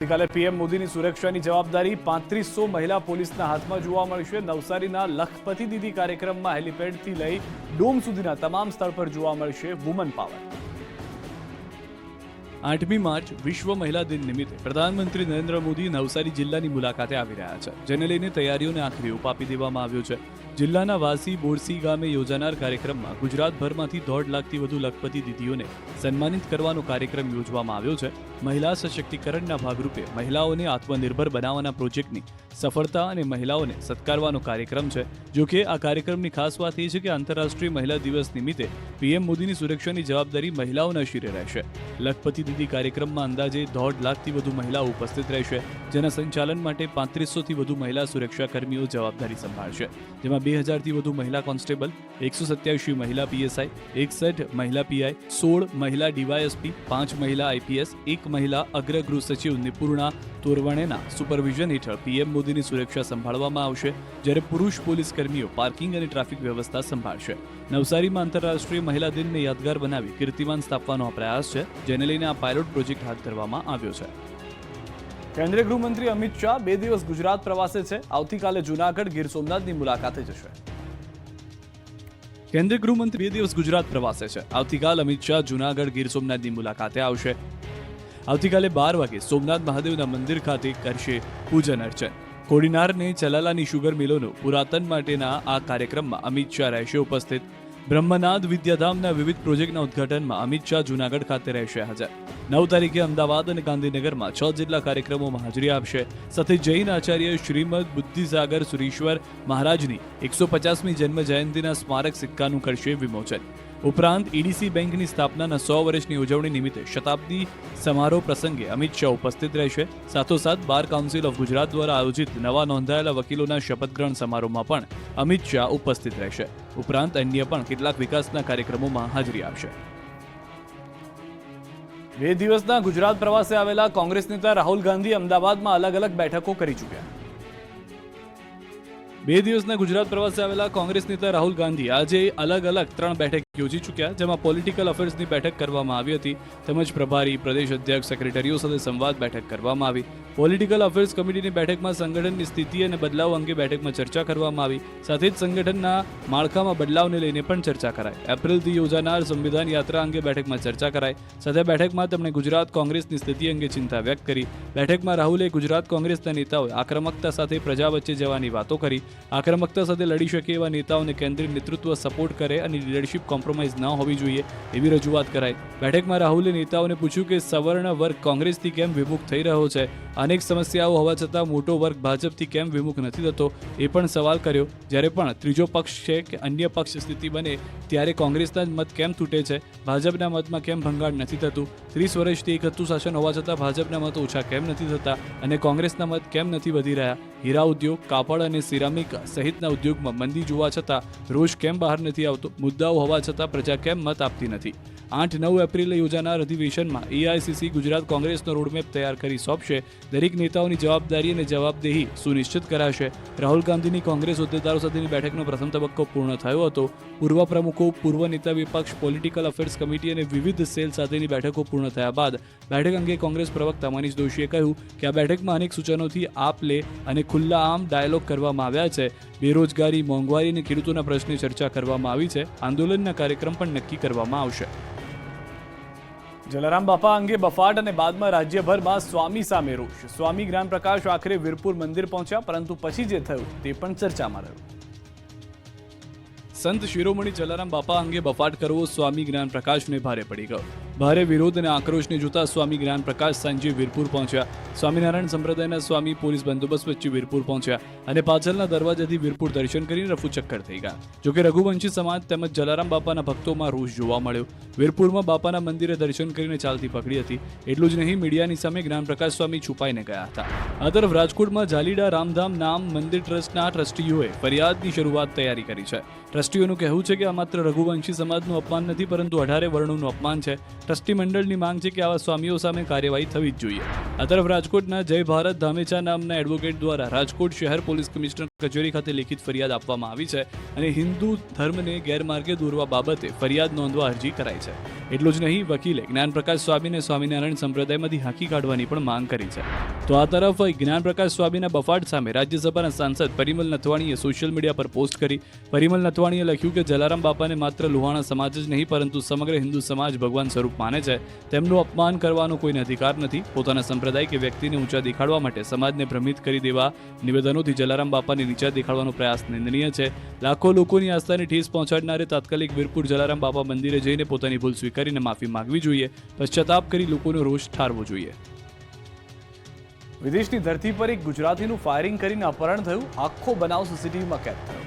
ગઈકાલે પીએમ મોદીની સુરક્ષાની જવાબદારી 3500 મહિલા પોલીસના હાથમાં જોવા મળશે। નવસારીના લખપતિ દીદી કાર્યક્રમમાં હેલિપેડથી લઈ ડોમ સુધીના તમામ સ્થળ પર જોવા મળશે વુમન પાવર। 8મી માર્ચ વિશ્વ મહિલા દિન નિમિત્તે પ્રધાનમંત્રી નરેન્દ્ર મોદી નવસારી જિલ્લાની મુલાકાતે આવી રહ્યા છે, જેને લઈને તૈયારીઓને આખરી ઓપ આપી દેવામાં આવ્યો છે। જિલ્લાના વાસી બોરસી ગામે યોજાનાર કાર્યક્રમમાં ગુજરાતભરમાંથી 1.5 લાખથી વધુ લખપતિ દીદીઓને સન્માનિત કરવાનો કાર્યક્રમ યોજવામાં આવ્યો છે। મહિલા સશક્તિકરણના ભાગરૂપે મહિલાઓને આત્મનિર્ભર બનાવવાના પ્રોજેક્ટની સફળતા અને મહિલાઓને સત્કારવાનો કાર્યક્રમ છે। જો કે આ કાર્યક્રમની ખાસ વાત એ છે કે આંતરરાષ્ટ્રીય મહિલા દિવસ નિમિત્તે પીએમ મોદીની સુરક્ષાની જવાબદારી મહિલાઓના શિરે રહેશે। લખપતિ દીદી કાર્યક્રમમાં અંદાજે 1.5 લાખથી વધુ મહિલાઓ ઉપસ્થિત રહેશે, જેના સંચાલન માટે 3500થી વધુ મહિલા સુરક્ષાકર્મીઓ જવાબદારી સંભાળશે, જેમાં 2000થી વધુ મહિલા કોન્સ્ટેબલ, 187 મહિલા પીએસઆઈ, 61 મહિલા પીઆઈ, 16 મહિલા ડીવાયએસપી, 5 મહિલા આઈપીએસ, 1 મહિલા અગ્ર ગૃહ સચિવ નિપુર્ણા તોરવણેના સુપરવિઝન હેઠળ પીએમ મોદીની સુરક્ષા સંભાળવામાં આવશે, જ્યારે પુરુષ પોલીસ કર્મીઓ પાર્કિંગ અને ટ્રાફિક વ્યવસ્થા સંભાળશે। નવસારીમાં આંતરરાષ્ટ્રીય મહિલા દિનને યાદગાર બનાવી કીર્તિમાન સ્થાપવાનો આ પ્રયાસ છે, જેને લઈને આ પાયલોટ પ્રોજેક્ટ હાથ ધરવામાં આવ્યો છે। કેન્દ્રીય ગૃહમંત્રી અમિત શાહ 2 દિવસ ગુજરાત પ્રવાસે છે। આવતીકાલે જૂનાગઢ ગીર સોમનાથની મુલાકાતે જશે। કેન્દ્રીય ગૃહમંત્રી 2 દિવસ ગુજરાત પ્રવાસે છે। આવતીકાલ અમિત શાહ જૂનાગઢ ગીર સોમનાથની મુલાકાતે આવશે। આવતીકાલે 12 વાગે સોમનાથ મહાદેવના મંદિર ખાતે કરશે પૂજન અર્ચન। કોડીનારને ચલાલાની શુગર મિલોનું પુરાતન માટેના આ કાર્યક્રમમાં અમિત શાહ રહેશે ઉપસ્થિત। બ્રહ્મનાદ વિદ્યાધામના વિવિધ પ્રોજેક્ટના ઉદ્ઘાટનમાં અમિત શાહ જૂનાગઢ ખાતે રહેશે હાજર। 9 તારીખે અમદાવાદ અને ગાંધીનગરમાં 6 જેટલા કાર્યક્રમોમાં હાજરી આપશે। સાથે જૈન આચાર્ય શ્રીમદ બુદ્ધિસાગર સુરીશ્વર મહારાજની 150મી જન્મ જયંતિના સ્મારક સિક્કાનું કરશે વિમોચન। ઉપરાંત ઈડીસી બેંકની સ્થાપનાના 100 વર્ષની ઉજવણી નિમિત્તે શતાબ્દી સમારોહ પ્રસંગે અમિત શાહ ઉપસ્થિત રહેશે। સાથોસાથ બાર કાઉન્સિલ ઓફ ગુજરાત દ્વારા આયોજિત નવા નોંધાયેલા વકીલોના શપથગ્રહણ સમારોહમાં પણ અમિત શાહ ઉપસ્થિત રહેશે। ઉપરાંત અન્ય પણ કેટલાક વિકાસના કાર્યક્રમોમાં હાજરી આપશે। 2 દિવસના ગુજરાત પ્રવાસે આવેલા કોંગ્રેસ નેતા રાહુલ ગાંધી અમદાવાદમાં અલગ અલગ બેઠકો કરી ચૂક્યા। 2 દિવસના ગુજરાત પ્રવાસે આવેલા કોંગ્રેસ નેતા રાહુલ ગાંધી આજે અલગ અલગ 3 બેઠક યોજી ચૂક્યા, જેમાં પોલિટિકલ અફેર્સની બેઠક કરવામાં આવી હતી, તેમજ પ્રભારી, પ્રદેશ અધ્યક્ષ, સેક્રેટરીઓ સાથે સંવાદ બેઠક કરવામાં આવી। પોલિટિકલ અફેર્સ કમિટીની બેઠકમાં સંગઠનની સ્થિતિ અને બદલાવ અંગે બેઠકમાં ચર્ચા કરવામાં આવી। સાથે જ સંગઠનના માળખામાં બદલાવને લઈને પણ ચર્ચા કરાઈ। એપ્રિલથી યોજાનાર સંવિધાન યાત્રા અંગે બેઠકમાં ચર્ચા કરાઈ। સાથે બેઠકમાં તેમણે ગુજરાત કોંગ્રેસની સ્થિતિ અંગે ચિંતા વ્યક્ત કરી। બેઠકમાં રાહુલે ગુજરાત કોંગ્રેસના નેતાઓએ આક્રમકતા સાથે પ્રજા વચ્ચે જવાની વાતો કરી। આક્રમકતા સાથે લડી શકે એવા નેતાઓને કેન્દ્રીય નેતૃત્વ સપોર્ટ કરે અને લીડરશિપ કોમ્પ્રોમાઇઝ ન હોવી જોઈએ એવી રજૂઆત કરાઈ। બેઠકમાં રાહુલે નેતાઓને પૂછ્યું કે સવર્ણ વર્ગ કોંગ્રેસથી કેમ વિમુખ થઈ રહ્યો છે, અનેક સમસ્યાઓ હોવા છતાં મોટો વર્ગ ભાજપથી કેમ વિમુખ નથી થતો એ પણ સવાલ કર્યો। જ્યારે પણ ત્રીજો પક્ષ છે કે અન્ય પક્ષ સ્થિતિ બને ત્યારે કોંગ્રેસના મત કેમ તૂટે છે, ભાજપના મતમાં કેમ ભંગાણ નથી થતું, 30 વર્ષથી એકહત્તુ શાસન હોવા છતાં ભાજપના મત ઓછા કેમ નથી થતા અને કોંગ્રેસના મત કેમ નથી વધી રહ્યા, હીરા ઉદ્યોગ, કાપડ અને સિરામિક સહિતના ઉદ્યોગમાં મંદી જોવા છતાં રોજ કેમ બહાર નથી આવતો, મુદ્દાઓ હોવા છતાં પ્રજા કેમ મત આપતી નથી। 8-9 એપ્રિલે યોજાનાર અધિવેશનમાં એઆઈસીસી ગુજરાત કોંગ્રેસનો રોડમેપ તૈયાર કરી સોંપશે। દરેક નેતાઓની જવાબદારી અને જવાબદેહી સુનિશ્ચિત કરાશે। રાહુલ ગાંધીની કોંગ્રેસ હોદ્દેદારો સાથેની બેઠકનો પ્રથમ તબક્કો પૂર્ણ થયો હતો। પૂર્વ પ્રમુખો, પૂર્વ નેતા વિપક્ષ, પોલિટિકલ અફેર્સ કમિટી અને વિવિધ સેલ સાથેની બેઠકો પૂર્ણ થયા બાદ બેઠક અંગે કોંગ્રેસ પ્રવક્તા મનીષ દોશીએ કહ્યું કે આ બેઠકમાં અનેક સૂચનોથી આપ લે અને ખુલ્લા આમ ડાયલોગ કરવામાં આવ્યા છે। બેરોજગારી, મોંઘવારી અને ખેડૂતોના પ્રશ્ને ચર્ચા કરવામાં આવી છે। આંદોલનના કાર્યક્રમ પણ નક્કી કરવામાં આવશે। જલારામ બાપા અંગે બફાટ અને બાદમાં રાજ્યભરમાં સ્વામી સામે રોષ। સ્વામી જ્ઞાનપ્રકાશ આખરે વીરપુર મંદિર પહોંચ્યા, પરંતુ પછી જે થયું તે પણ ચર્ચામાં રહ્યું। સંત શિરોમણી જલારામ બાપા અંગે બફાટ કરવો સ્વામી જ્ઞાનપ્રકાશને ભારે પડી ગયો। ભારે વિરોધ અને આક્રોશને જોતા સ્વામી જ્ઞાનપ્રકાશ સાંજે વીરપુર પહોંચ્યા। સ્વામિનારાયણ સંપ્રદાયના સ્વામી પોલીસ બંદોબસ્ત વચ્ચે વીરપુર પહોંચ્યા અને પાછળના દરવાજાથી વીરપુર દર્શન કરીને રફુચક્કર થઈ ગયા। જોકે રઘુવંશી સમાજ તેમજ જલારામ બાપાના ભક્તોમાં રોષ જોવા મળ્યો। વીરપુરમાં બાપાના મંદિરે દર્શન કરીને ચાલતી પકડી હતી। એટલું જ નહીં, મીડિયાની સામે જ્ઞાનપ્રકાશ સ્વામી છુપાઈને ગયા હતા। આ તરફ રાજકોટમાં જાલીડા રામધામ નામ મંદિર ટ્રસ્ટના ટ્રસ્ટીઓએ ફરિયાદની શરૂઆત તૈયારી કરી છે। ટ્રસ્ટીઓનું કહેવું છે કે આ માત્ર રઘુવંશી સમાજનું અપમાન નથી, પરંતુ 18 વર્ણોનું અપમાન છે। ટ્રસ્ટી મંડળની માંગ છે કે આવા સ્વામીઓ સામે કાર્યવાહી થવી જ જોઈએ. આ તરફ રાજકોટના જય ભારત ધામેચા નામના એડવોકેટ દ્વારા રાજકોટ શહેર પોલીસ કમિશનર કચેરી ખાતે લેખિત ફરિયાદ આપવામાં આવી છે અને હિન્દુ ધર્મને ગેરમાર્ગે દોરવા બાબતે ફરિયાદ નોંધવા અરજી કરાઈ છે. એટલું જ નહીં, વકીલે જ્ઞાનપ્રકાશ સ્વામીને સ્વામિનારાયણ સંપ્રદાયમાંથી હાંકી કાઢવાની પણ માંગ કરી છે. તો આ તરફ જ્ઞાનપ્રકાશ સ્વામીના બફાટ સામે રાજ્યસભાના સાંસદ પરિમલ નથવાણીએ સોશિયલ મીડિયા પર પોસ્ટ કરી. પરિમલ નથવાણીએ લખ્યું કે જલારામ બાપાને માત્ર લોહાણા સમાજ જ નહીં પરંતુ સમગ્ર હિન્દુ સમાજ ભગવાન સ્વરૂપ માને છે. તેમનું અપમાન કરવાનો કોઈને અધિકાર નથી. પોતાના સંપ્રદાય કે વ્યક્તિને ઊંચા દેખાડવા માટે સમાજને ભ્રમિત કરી દેવા નિવેદનોથી જલારામ બાપાને નીચા દેખાડવાનો પ્રયાસ નિંદનીય છે. લાખો લોકોની આસ્થાને ઠેસ પહોંચાડનારે તાત્કાલિક વીરપુર જલારામ બાપા મંદિરે જઈને પોતાની ભૂલ સ્વીકારીને માફી માંગવી જોઈએ. પશ્ચાતાપ કરી લોકોનો રોષ ઠારવો જોઈએ. વિદેશની ધરતી પર એક ગુજરાતીનું ફાયરિંગ કરીને અપહરણ થયું. આખો બનાવ સીસીટીવીમાં કેદ થયો.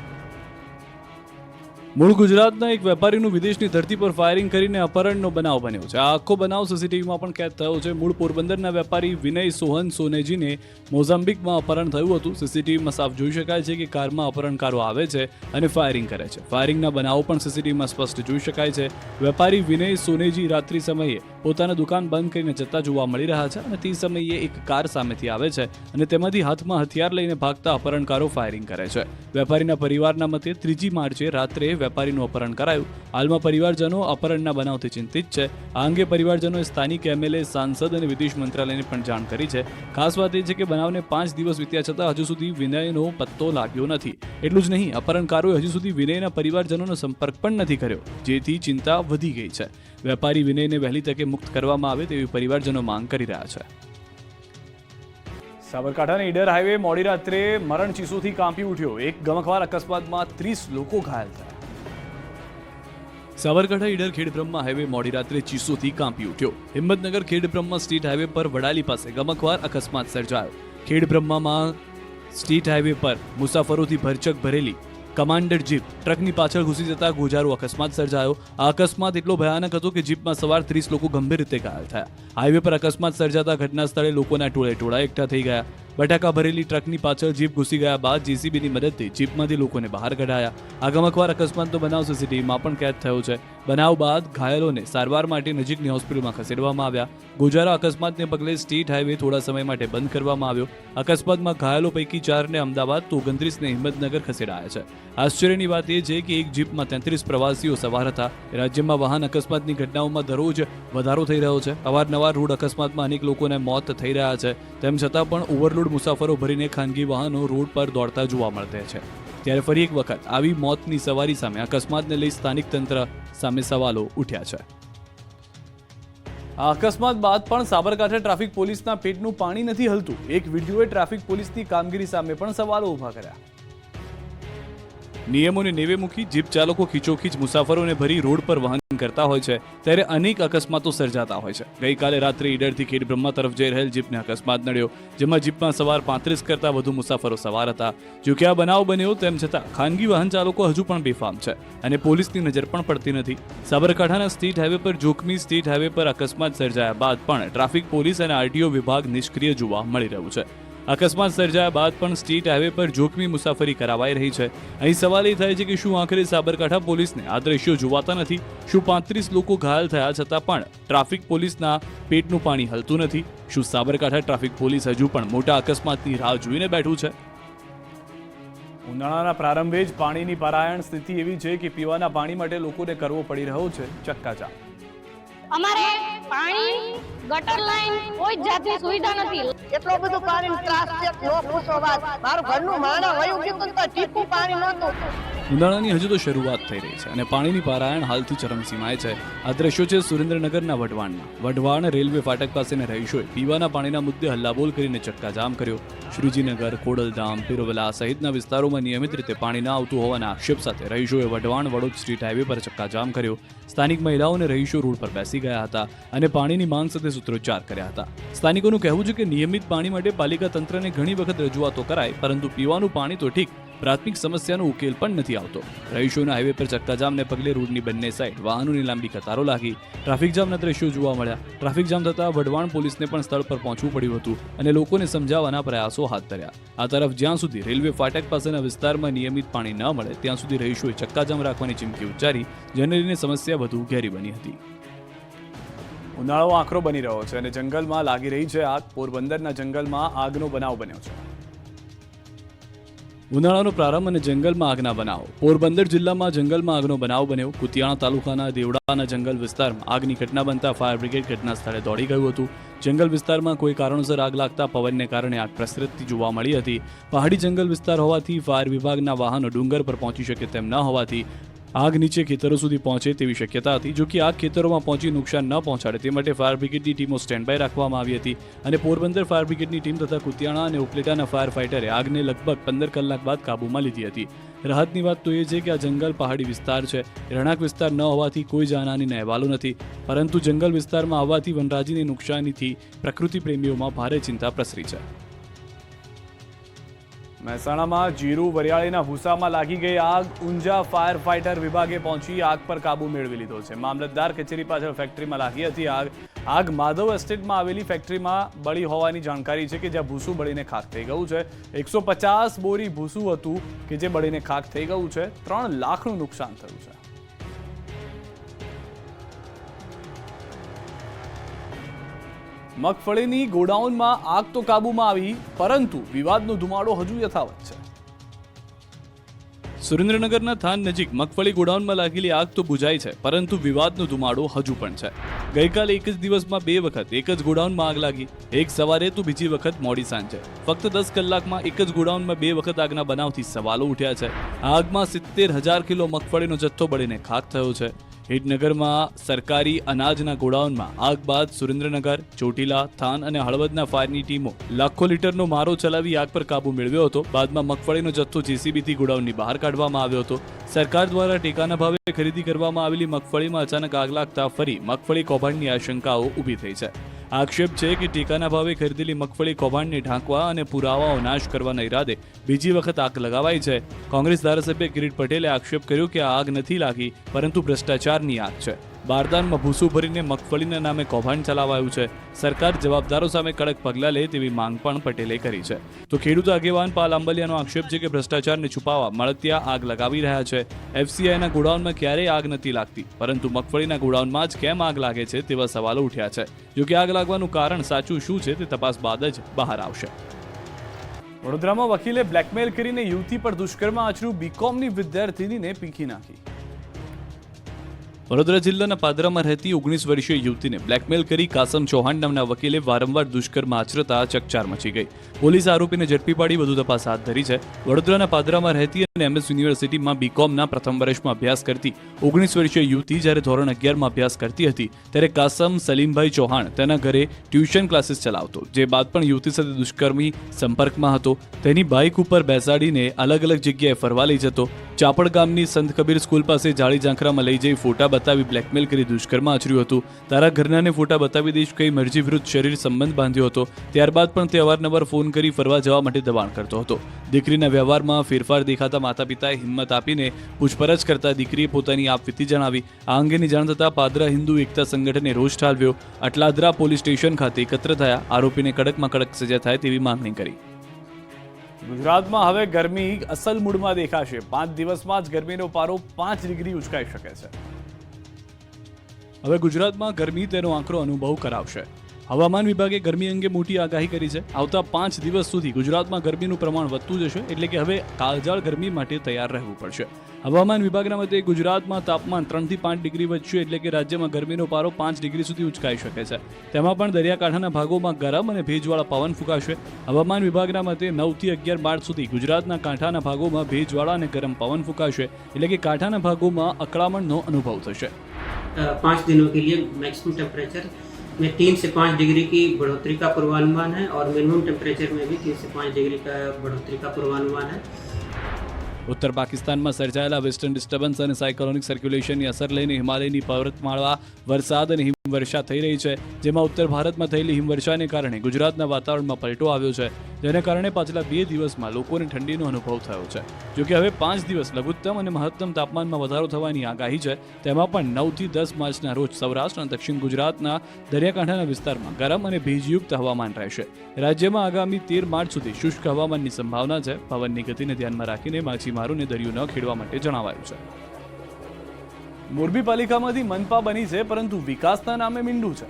મૂળ ગુજરાતના એક વેપારીનું વિદેશની ધરતી પર ફાયરિંગ કરીને અપહરણનો બનાવ બન્યો છે. આ આખો બનાવ સીસીટીવીમાં પણ કેદ થયો છે. મૂળ પોરબંદરના વેપારી વિનય સોહન સોનેજીને મોઝામ્બિકમાં અપહરણ થયું હતું. સીસીટીવીમાં સાફ જોઈ શકાય છે કે કારમાં અપહરણકારો આવે છે અને ફાયરિંગ કરે છે. ફાયરિંગના બનાવો પણ સીસીટીવીમાં સ્પષ્ટ જોઈ શકાય છે. વેપારી વિનય સોનેજી રાત્રિ સમયે પોતાના દુકાન બંધ કરીને જતા જોવા મળી રહ્યા છે અને તે સમયે એક કાર સામેથી આવે છે અને તેમાંથી હાથમાં હથિયાર લઈને ભાગતા અપહરણકારો ફાયરિંગ કરે છે. વેપારીના પરિવારના મતે 3 માર્ચે રાત્રે વેપારીનું અપહરણ કરાયું. હાલમાં પરિવારજનો અપહરણના બનાવથી ચિંતિત છે. આ અંગે પરિવારજનોએ સ્થાનિક એમએલએ, સાંસદ અને વિદેશ મંત્રાલયને પણ જાણ કરી છે. ખાસ વાત એ છે કે બનાવને 5 દિવસ વીત્યા છતાં હજુ સુધી વિનયનો પત્તો લાગ્યો નથી. એટલું જ નહીં, અપહરણકારોએ હજુ સુધી વિનયના પરિવારજનોનો સંપર્ક પણ નથી કર્યો, જેથી ચિંતા વધી ગઈ છે. વેપારી વિનયને વહેલી તકે મુક્ત કરવામાં આવે તેવી પરિવારજનો માંગ કરી રહ્યા છે. સાબરકાંઠાના ઈડર હાઈવે મોડી રાત્રે મરણ ચીસોથી કાંપી ઉઠ્યો. એક ગમખ્વાર અકસ્માતમાં 30 લોકો ઘાયલ થયા. સાબરકાંઠા ઈડર ખેડબ્રહ્મા હાઈવે મોડી રાત્રે ચીસોથી કાંપી ઉઠ્યો. હિંમતનગર ખેડબ્રહ્મા સ્ટેટ હાઈવે પર વડાલી પાસે ગમખ્વાર અકસ્માત સર્જાયો. ખેડબ્રહ્મામાં સ્ટેટ હાઈવે પર મુસાફરોથી ભરચક ભરેલી કમાન્ડર જીપ ટ્રકની પાછળ ઘૂસી જતા ગોજારો અકસ્માત સર્જાયો. આ અકસ્માત એટલો ભયાનક હતો કે જીપમાં સવાર 30 લોકો ગંભીર રીતે ઘાયલ થયા. હાઈવે પર અકસ્માત સર્જાતા ઘટના સ્થળે લોકોના ટોળે એકઠા થઈ ગયા. બટાકા ભરેલી ટ્રકની પાછળ જીપ ઘૂસી ગયા બાદ જેસીબીની મદદથી જીપમાંથી લોકોને બહાર કઢાયા. આ ગમખ્વાર અકસ્માતનો બનાવ સીસીટીવીમાં પણ કેદ થયો છે. બનાવ બાદ ઘાયલોને સારવાર માટે નજીકની હોસ્પિટલમાં ખસેડવામાં આવ્યા. ગોજારા અકસ્માતને પગલે સ્ટેટ હાઈવે થોડા સમય માટે બંધ કરવામાં આવ્યો. અકસ્માતમાં ઘાયલો પૈકી 4ને અમદાવાદ તો 29ને હિંમતનગર ખસેડાયા છે. આશ્ચર્યની વાત એ છે કે એક જીપમાં 33 પ્રવાસીઓ સવાર હતા. રાજ્યમાં વાહન અકસ્માતની ઘટનાઓમાં દરરોજ વધારો થઈ રહ્યો છે. અવારનવાર રોડ અકસ્માતમાં અનેક લોકોને મોત થઈ રહ્યા છે. તેમ છતાં પણ ઓવરલોડ મુસાફરો ભરીને ખાનગી વાહનો રોડ પર દોડતા જોવા મળતા છે. ત્યારે ફરી એક વખત આવી મોતની સવારી સામે અકસ્માતને લઈ સ્થાનિક તંત્ર સામે સવાલો ઉઠ્યા છે. આ અકસ્માત બાદ પણ સાબરકાંઠા ટ્રાફિક પોલીસના પેટનું પાણી નથી હલતું. એક વિડીયોએ ટ્રાફિક પોલીસની કામગીરી સામે પણ સવાલો ઊભા કર્યા. નિયમોને નેવે મૂકી જીપ ચાલકો ખીચોખીચ મુસાફરોને ભરી રોડ પર વહન કરતા હોય છે ત્યારે અનેક અકસ્માતો સર્જાતા હોય છે. ગઈકાલે રાત્રે ઈડરથી ખેડબ્રહ્મા તરફ જઈ રહેલ જીપને અકસ્માત નડ્યો, જેમાં જીપમાં સવાર 35 કરતાં વધુ મુસાફરો સવાર હતા. જો કે આ બનાવ બન્યો તેમ છતાં ખાનગી વાહન ચાલકો હજુ પણ બેફામ છે અને પોલીસની નજર પણ પડતી નથી. સાબરકાંઠાના સ્ટેટ હાઈવે પર જોખમી સ્ટેટ હાઈવે પર અકસ્માત સર્જાયા બાદ પણ ટ્રાફિક પોલીસ અને આરટીઓ વિભાગ નિષ્ક્રિય જોવા મળી રહ્યું છે. અકસ્માત સર્જાયા બાદ પણ સ્ટેટ હાઈવે પર જોખમી મુસાફરી કરાવાઈ રહી છે. અહીં સવાલ એ થાય છે કે શું આખરે સાબરકાંઠા પોલીસને આ દ્રશ્યો જોવાતા નથી? શું 35 લોકો ઘાયલ થયા છતાં પણ ટ્રાફિક પોલીસના પેટનું પાણી હલતું નથી? શું સાબરકાંઠા ટ્રાફિક પોલીસ હજુ પણ મોટા અકસ્માતની રાહ જોઈને બેઠું છે? ઉનાળાના પ્રારંભે જ પાણીની પરાયણ સ્થિતિ એવી છે કે પીવાના પાણી માટે લોકોને કરવો પડી રહ્યો છે ચક્કાજામ. અમારે પાણી ગટર લાઈન કોઈ જાતની સુવિધા નથી. એટલો બધો પાણીનો ત્રાસ છે નો પૂછો વાત. મારું ઘરનું માણા વયું ગયું તો ટીપું પાણી નહોતું. ઉનાળાની હજુ તો શરૂઆત થઈ રહી છે અને પાણીની પારાયણ હાલથી ચરમસીમાએ છે. આ દ્રશ્યો છે સુરેન્દ્રનગરના વઢવાણના. વઢવાણ રેલવે ફાટક પાસેના રહીશોએ પીવાના પાણીના મુદ્દે હલ્લાબોલ કરીને ચક્કાજામ કર્યો. શ્રીજીનગર, ખોડલધામ, પીરોવલા સહિતના વિસ્તારોમાં નિયમિત રીતે પાણી ન આવતું હોવાના આક્ષેપ સાથે રહીશોએ વઢવાણ વડોદ સ્ટ્રીટ હાઈવે પર ચક્કાજામ કર્યો. સ્થાનિક મહિલાઓ અને રહીશો રોડ પર બેસી ગયા હતા અને પાણીની માંગ સાથે સૂત્રોચ્ચાર કર્યા હતા. સ્થાનિકોનું કહેવું છે કે નિયમિત પાણી માટે પાલિકા તંત્રને ઘણી વખત રજૂઆતો કરાય, પરંતુ પીવાનું પાણી તો ઠીક, પ્રાથમિક સમસ્યાનો ઉકેલ પણ નથી આવતો. રહીશોના હાઈવે પર ચક્કાજામને પગલે રોડની બંને સાઈડ વાહનોની લાંબી કતારો લાગી. ટ્રાફિક જામના દ્રશ્યો જોવા મળ્યા. ટ્રાફિક જામ થતાં વઢવાણ પોલીસને પણ સ્થળ પર પહોંચવું પડ્યું હતું અને લોકોને સમજાવવાના પ્રયાસો હાથ ધર્યા. આ તરફ જ્યાં સુધી રેલવે ફાટક પાસેના વિસ્તારમાં નિયમિત પાણી ન મળે ત્યાં સુધી રહીશોએ ચક્કાજામ રાખવાની ચીમકી ઉચ્ચારી, જેને લઈને સમસ્યા વધુ ઘેરી બની હતી. ઉનાળો આકરો બની રહ્યો છે અને જંગલમાં લાગી રહી છે આગ. પોરબંદરના જંગલમાં આગનો બનાવ બન્યો છે. ઉનાળાનો પ્રારંભ અને જંગલમાં આગના બનાવો. પોરબંદર જિલ્લામાં જંગલમાં આગનો બનાવ બન્યો. કુતિયાણા તાલુકાના દેવડાના જંગલ વિસ્તારમાં આગની ઘટના બનતા ફાયર બ્રિગેડ ઘટના સ્થળે દોડી ગયું હતું. જંગલ વિસ્તારમાં કોઈ કારણોસર આગ લાગતા પવનને કારણે આગ પ્રસરતી જોવા મળી હતી. પહાડી જંગલ વિસ્તાર હોવાથી ફાયર વિભાગના વાહનો ડુંગર પર પહોંચી શકે તેમ ન હોવાથી આગ નીચે ખેતરો સુધી પહોંચે તેવી શક્યતા હતી. જો કે આગ ખેતરોમાં પહોંચી નુકસાન ન પહોંચાડે તે માટે ફાયર બ્રિગેડની ટીમો સ્ટેન્ડ બાય રાખવામાં આવી હતી અને પોરબંદર ફાયર બ્રિગેડની ટીમ તથા કુતિયાણા અને ઉપલેટાના ફાયર ફાઇટરે આગને લગભગ 15 કલાક બાદ કાબૂમાં લીધી હતી. રાહતની વાત તો એ છે કે આ જંગલ પહાડી વિસ્તાર છે. રહેણાંક વિસ્તાર ન હોવાથી કોઈ જાનહાનિના અહેવાલો નથી, પરંતુ જંગલ વિસ્તારમાં આવવાથી વનરાજીની નુકસાનીથી પ્રકૃતિ પ્રેમીઓમાં ભારે ચિંતા પ્રસરી છે. મહેસાણામાં જીરું વરિયાળીના ભૂસામાં લાગી ગઈ આગ. ઊંઝા ફાયર ફાઇટર વિભાગે પહોંચી આગ પર કાબુ મેળવી લીધો છે. મામલતદાર કચેરી પાછળ ફેક્ટરીમાં લાગી હતી આગ માધવ એસ્ટેટમાં આવેલી ફેક્ટરીમાં બળી હોવાની જાણકારી છે કે જ્યાં ભૂસું બળીને ખાખ થઈ ગયું છે. 150 બોરી ભૂસું હતું કે જે બળીને ખાખ થઈ ગયું છે. 3 લાખનું નુકસાન થયું છે. મગફળીની ગોડાઉનમાં આગ તો કાબૂમાં આવી, પરંતુ વિવાદનો ધુમાડો હજુ યથાવત છે. સુરેન્દ્રનગરના થાન નજીક મગફળી ગોડાઉનમાં લાગેલી આગ તો બુઝાઈ છે, પરંતુ વિવાદનો ધુમાડો હજુ પણ છે. ગઈકાલે એક જ દિવસમાં 2 વખત એક જ ગોડાઉનમાં આગ લાગી. એક સવારે તો બીજી વખત મોડી સાંજે. ફક્ત 10 કલાકમાં એક જ ગોડાઉનમાં 2 વખત આગના બનાવથી સવાલો ઉઠ્યા છે. આગમાં 70,000 કિલો મગફળીનો જથ્થો બળીને ખાખ થયો છે. હિટનગરમાં સરકારી અનાજના ગોડાઉનમાં આગ બાદ સુરેન્દ્રનગર, ચોટીલા, થાન અને હળવદના ફાયરની ટીમો લાખો લીટરનો મારો ચલાવી આગ પર કાબુ મેળવ્યો હતો. બાદમાં મગફળીનો જથ્થો જેસીબીથી ગોડાઉનની બહાર કાઢવામાં આવ્યો હતો. સરકાર દ્વારા ટેકાના ભાવે ખરીદી કરવામાં આવેલી મગફળીમાં અચાનક આગ લાગતા ફરી મગફળી કૌભાંડની આશંકાઓ ઊભી થઈ છે. આક્ષેપ છે કે ટેકાના ભાવે ખરીદેલી મગફળી કૌભાંડને ઢાંકવા અને પુરાવાઓ નાશ કરવાના ઈરાદે બીજી વખત આગ લગાવાઈ છે. કોંગ્રેસ ધારાસભ્ય કિરીટ પટેલે આક્ષેપ કર્યો કે આ આગ નથી લાગી, પરંતુ ભ્રષ્ટાચારની આગ છે. બારદાનમાં ભૂસું ભરીને મગફળીના નામે કૌભાંડ ચલાવાયું છે. સરકાર જવાબદારો સામે કડક પગલાં લે તેવી માંગ પણ પટેલે કરી છે. તો ખેડૂત આગેવાન પાલ આંબલિયાનો આક્ષેપ છે કે ભ્રષ્ટાચારને છુપાવવા મળતિયા આગ લગાવી રહ્યા છે. એફસીઆઈના ગોડાઉનમાં ક્યારેય આગ નથી લાગતી, પરંતુ મગફળીના ગોડાઉનમાં જ કેમ આગ લાગે છે તેવા સવાલો ઉઠ્યા છે. જો કે આગ લાગવાનું કારણ સાચું શું છે તે તપાસ બાદ જ બહાર આવશે. વડોદરામાં વકીલે બ્લેકમેલ કરીને યુવતી પર દુષ્કર્મ આચર્યું. બીકોમની વિદ્યાર્થીનીને પીંખી નાખી. વડોદરા જિલ્લાના પાદરામાં રહેતી 19 વર્ષીય યુવતીને બ્લેકમેલ કરી કાસમ ચૌહાણ નામના વકીલે વારંવાર દુષ્કર્મ આચરતા ચકચાર મચી ગઈ. પોલીસ આરોપીને ઝડપી પાડી વધુ તપાસ હાથ ધરી છે. વડોદરાના પાદરામાં રહેતી અને એમએસ યુનિવર્સિટીમાં બીકોમના પ્રથમ વર્ષમાં અભ્યાસ કરતી 19 વર્ષીય યુવતી જ્યારે ધોરણ 11માં અભ્યાસ કરતી હતી ત્યારે કાસમ સલીમભાઈ ચૌહાણ તેના ઘરે ટ્યુશન ક્લાસીસ ચલાવતો, જે બાદ પણ યુવતી સાથે દુષ્કર્મી સંપર્કમાં હતો. તેની બાઇક ઉપર બેસાડીને અલગ અલગ જગ્યાએ ફરવા લઈ જતો. ચાપડ ગામની સંત કબીર સ્કૂલ પાસે જાળી ઝાંખરામાં લઈ જઈ ફોટા બતાવી બ્લેકમેલ કરી દુષ્કર્મ આચર્યું હતું. તારા ઘરનાને ફોટા બતાવી દઈશ કઈ મરજી વિરુદ્ધ શરીર સંબંધ બાંધ્યો હતો. ત્યારબાદ પણ તે અવારનવાર ફોન કરી ફરવા જવા માટે દબાણ કરતો હતો. દીકરીના વ્યવહારમાં ફેરફાર દેખાતા માતા પિતાએ હિંમત આપીને પૂછપરછ કરતા દીકરીએ પોતાની આપવીતી જણાવી. આ અંગેની જાણ થતાં પાદરા હિન્દુ એકતા સંગઠને રોષ ઠાલવ્યો. અટલાદરા પોલીસ સ્ટેશન ખાતે એકત્ર થયા. આરોપીને કડકમાં કડક સજા થાય તેવી માંગણી કરી. ગુજરાતમાં હવે ગરમી અસલ મૂડમાં દેખાશે. 5 દિવસમાં જ ગરમીનો પારો 5 ડિગ્રી ઉંચકાઈ શકે છે. હવે ગુજરાતમાં ગરમી તેનો આકરો અનુભવ કરાવશે. હવામાન વિભાગે ગરમી અંગે મોટી આગાહી કરી છે. આવતા 5 દિવસ સુધી ગુજરાતમાં ગરમીનું પ્રમાણ વધતું જશે, એટલે કે હવે કાળઝાળ ગરમી માટે તૈયાર રહેવું પડશે. હવામાન વિભાગના મતે ગુજરાતમાં તાપમાન 3 થી 5 ડિગ્રી વધશે, એટલે કે રાજ્યમાં ગરમીનો પારો 5 ડિગ્રી સુધી ઉંચકાઈ શકે છે. તેમાં પણ દરિયાકાંઠાના ભાગોમાં ગરમ અને ભેજવાળા પવન ફૂંકાશે. હવામાન વિભાગના મતે 9 થી 11 માર્ચ સુધી ગુજરાતના કાંઠાના ભાગોમાં ભેજવાળા અને ગરમ પવન ફૂંકાશે, એટલે કે કાંઠાના ભાગોમાં અકળામણનો અનુભવ થશે. 5 दिनों के लिए मैक्सिमम टेम्परेचर में 3 से 5 डिग्री की बढ़ोतरी का पूर्वानुमान है और मिनिमम टेम्परेचर में भी 3 से 5 डिग्री का बढ़ोतरी का पूर्वानुमान है. ઉત્તર પાકિસ્તાનમાં સર્જાયેલા વેસ્ટર્ન ડિસ્ટર્બન્સ અને સાયક્લોનિક સર્ક્યુલેશનની અસર લઈને હિમાલયની પર્વતમાળા વરસાદ અને હિમવર્ષા થઈ રહી છે, જેમાં ઉત્તર ભારતમાં થયેલી હિમવર્ષાને કારણે ગુજરાતના વાતાવરણમાં પલટો આવ્યો છે, જેને કારણે પાછલા 2 દિવસમાં લોકોને ઠંડીનો અનુભવ થયો છે. જોકે હવે 5 દિવસ લઘુત્તમ અને મહત્તમ તાપમાનમાં વધારો થવાની આગાહી છે. તેમાં પણ 9 થી 10 માર્ચના રોજ સૌરાષ્ટ્ર અને દક્ષિણ ગુજરાતના દરિયાકાંઠાના વિસ્તારમાં ગરમ અને ભેજયુક્ત હવામાન રહેશે. રાજ્યમાં આગામી 13 માર્ચ સુધી શુષ્ક હવામાનની સંભાવના છે. પવનની ગતિને ધ્યાનમાં રાખીને માછીમારોને દરિયો ન ખેડવા માટે જણાવાયું છે. મોરબી પાલિકામાંથી મનપા બની છે, પરંતુ વિકાસના નામે મીંડું છે.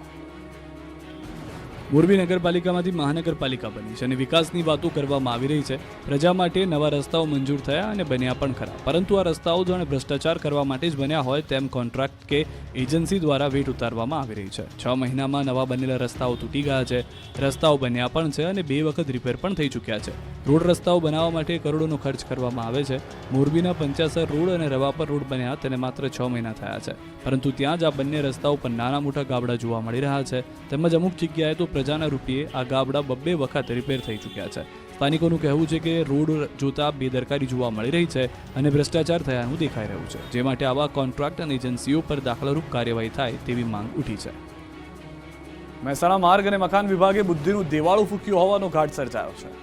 મોરબી નગરપાલિકામાંથી મહાનગરપાલિકા બની છે અને વિકાસની વાતો કરવામાં આવી રહી છે. પ્રજા માટે નવા રસ્તાઓ મંજૂર થયા અને બન્યા પણ ખરા, પરંતુ આ રસ્તાઓ જાણે ભ્રષ્ટાચાર કરવા માટે જ બન્યા હોય તેમ કોન્ટ્રાક્ટ કે એજન્સી દ્વારા વેટ ઉતારવામાં આવી રહી છે. 6 મહિનામાં નવા બનેલા રસ્તાઓ તૂટી ગયા છે, રસ્તાઓ બન્યા પણ છે અને 2 વખત રિપેર પણ થઈ ચૂક્યા છે. રોડ રસ્તાઓ બનાવવા માટે કરોડોનો ખર્ચ કરવામાં આવે છે. મોરબીના પંચાસર રોડ અને રવાપર રોડ બન્યા તેને માત્ર 6 મહિના થયા છે, પરંતુ ત્યાં જ આ બંને રસ્તાઓ પર નાના મોટા ગાબડા જોવા મળી રહ્યા છે. તેમજ અમુક જગ્યાએ તો પ્રજાના રૂપિયે આ ગાબડા 2 વખત રિપેર થઈ ચૂક્યા છે. સ્થાનિકોનું કહેવું છે કે રોડ જોતા બેદરકારી જોવા મળી રહી છે અને ભ્રષ્ટાચાર થયાનું દેખાઈ રહ્યું છે, જે માટે આવા કોન્ટ્રાક્ટ અને એજન્સીઓ પર દાખલારૂપ કાર્યવાહી થાય તેવી માંગ ઉઠી છે. મહેસાણા માર્ગ અને મકાન વિભાગે બુદ્ધિનું દેવાળું ફૂક્યું હોવાનો ઘાટ સર્જાયો છે.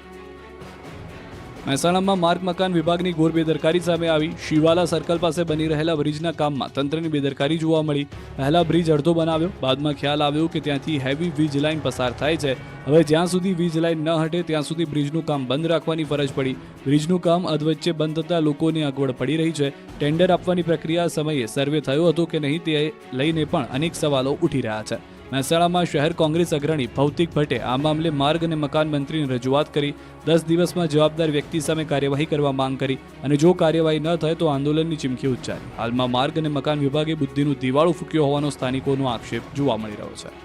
મહેસાણામાં માર્ગ મકાન વિભાગની ઘોર બેદરકારી સામે આવી. શિવાલા સર્કલ પાસે બની રહેલા બ્રિજના કામમાં તંત્રની બેદરકારી જોવા મળી. પહેલા બ્રિજ અડધો બનાવ્યો, બાદમાં ખ્યાલ આવ્યો કે ત્યાંથી હેવી વીજ લાઇન પસાર થાય છે. હવે જ્યાં સુધી વીજ લાઇન ન હટે ત્યાં સુધી બ્રિજનું કામ બંધ રાખવાની ફરજ પડી. બ્રિજનું કામ અધવચ્ચે બંધ થતાં લોકોને અગવડ પડી રહી છે. ટેન્ડર આપવાની પ્રક્રિયા સમયે સર્વે થયો હતો કે નહીં તે લઈને પણ અનેક સવાલો ઉઠી રહ્યા છે. મહેસાણામાં શહેર કોંગ્રેસ અગ્રણી ભૌતિક ભટ્ટે આ મામલે માર્ગ અને મકાન મંત્રીને રજૂઆત કરી. 10 દિવસમાં જવાબદાર વ્યક્તિ સામે કાર્યવાહી કરવા માંગ કરી અને જો કાર્યવાહી ન થાય તો આંદોલનની ચીમકી ઉચ્ચારી. હાલમાં માર્ગ અને મકાન વિભાગે બુદ્ધિનું દિવાળું ફૂક્યો હોવાનો સ્થાનિકોનો આક્ષેપ જોવા મળી રહ્યો છે.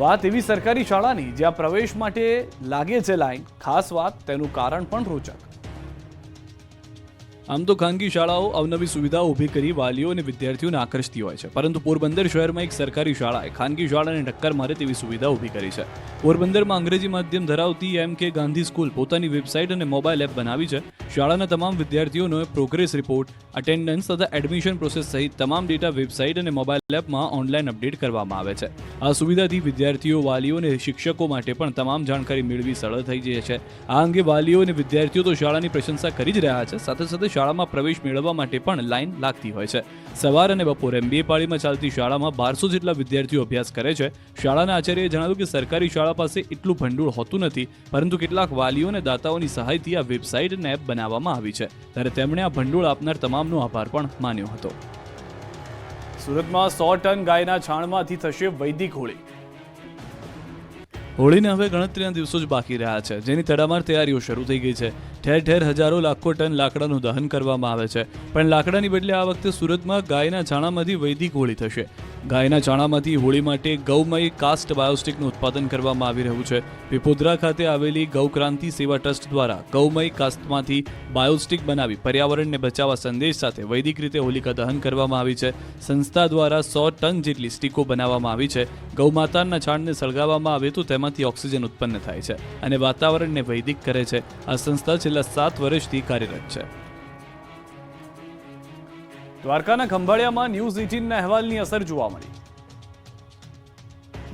વાત એવી સરકારી શાળાની જ્યાં પ્રવેશ માટે લાગે છે લાઈન. ખાસ વાત તેનું કારણ પણ રોચક. આમ તો ખાનગી શાળાઓ અવનવી સુવિધાઓ ઊભી કરી વાલીઓ અને વિદ્યાર્થીઓને આકર્ષતી હોય છે, પરંતુ પોરબંદર શહેરમાં એક સરકારી શાળાએ ખાનગી શાળાને ટક્કર મારે તેવી સુવિધા ઊભી કરી છે. પોરબંદરમાં અંગ્રેજી માધ્યમ ધરાવતી M.K. ગાંધી સ્કૂલ પોતાની વેબસાઇટ અને મોબાઈલ એપ બનાવી છે. શાળાના તમામ વિદ્યાર્થીઓનો પ્રોગ્રેસ રિપોર્ટ, અટેન્ડન્સ તથા એડમિશન પ્રોસેસ સહિત તમામ ડેટા વેબસાઇટ અને મોબાઈલ એપમાં ઓનલાઈન અપડેટ કરવામાં આવે છે. આ સુવિધાથી વિદ્યાર્થીઓ, વાલીઓ અને શિક્ષકો માટે પણ તમામ જાણકારી મેળવી સરળ થઈ જાય છે. આ અંગે વાલીઓ અને વિદ્યાર્થીઓ તો શાળાની પ્રશંસા કરી જ રહ્યા છે, સાથે સાથે શાળામાં પ્રવેશ મેળવવા માટે પણ લાઈન લાગતી હોય છે. સવાર અને બપોર એમ 2 પાળીમાં ચાલતી શાળામાં 1200 જેટલા વિદ્યાર્થીઓ અભ્યાસ કરે છે. શાળાના આચાર્યએ જણાવ્યું કે સરકારી શાળા પાસે એટલું ભંડોળ હોતું નથી, પરંતુ કેટલાક વાલીઓ અને દાતાઓની સહાયથી આ વેબસાઇટ અને એપ બનાવવામાં આવી છે, ત્યારે તેમણે આ ભંડોળ આપનાર તમામનો આભાર પણ માન્યો હતો. સુરતમાં 100 ટન ગાયના છાણમાંથી થશે વૈદિક હોળી. હોળીને હવે ગણતરીના દિવસો જ બાકી રહ્યા છે, જેની તડામાર તૈયારીઓ શરૂ થઈ ગઈ છે. ઠેર ઠેર હજારો લાખો ટન લાકડાનું દહન કરવામાં આવે છે, પણ લાકડાની બદલે આ વખતે સુરતમાં ગાયના છાણામાંથી વૈદિક હોળી થશે. ગાયના છાણામાંથી હોળી માટે ગૌમય કાસ્ટ બાયોસ્ટિકનું ઉત્પાદન કરવામાં આવી રહ્યું છે. પીપોદરા ખાતે આવેલી ગૌક્રાંતિ સેવા ટ્રસ્ટ દ્વારા ગૌમય કાસ્ટમાંથી બાયોસ્ટિક બનાવી પર્યાવરણને બચાવવા સંદેશ સાથે વૈદિક રીતે હોલિકા દહન કરવામાં આવી છે. સંસ્થા દ્વારા 100 ટન જેટલી સ્ટીકો બનાવવામાં આવી છે. ગૌમાતાના છાણને સળગાવવામાં આવે તો તેમાંથી ઓક્સિજન ઉત્પન્ન થાય છે અને વાતાવરણને વૈદિક કરે છે. આ સંસ્થા છેલ્લા 7 વર્ષથી કાર્યરત છે. દ્વારકાના ખંભાળિયામાં ન્યૂઝ 18ના અહેવાલની અસર જોવા મળી.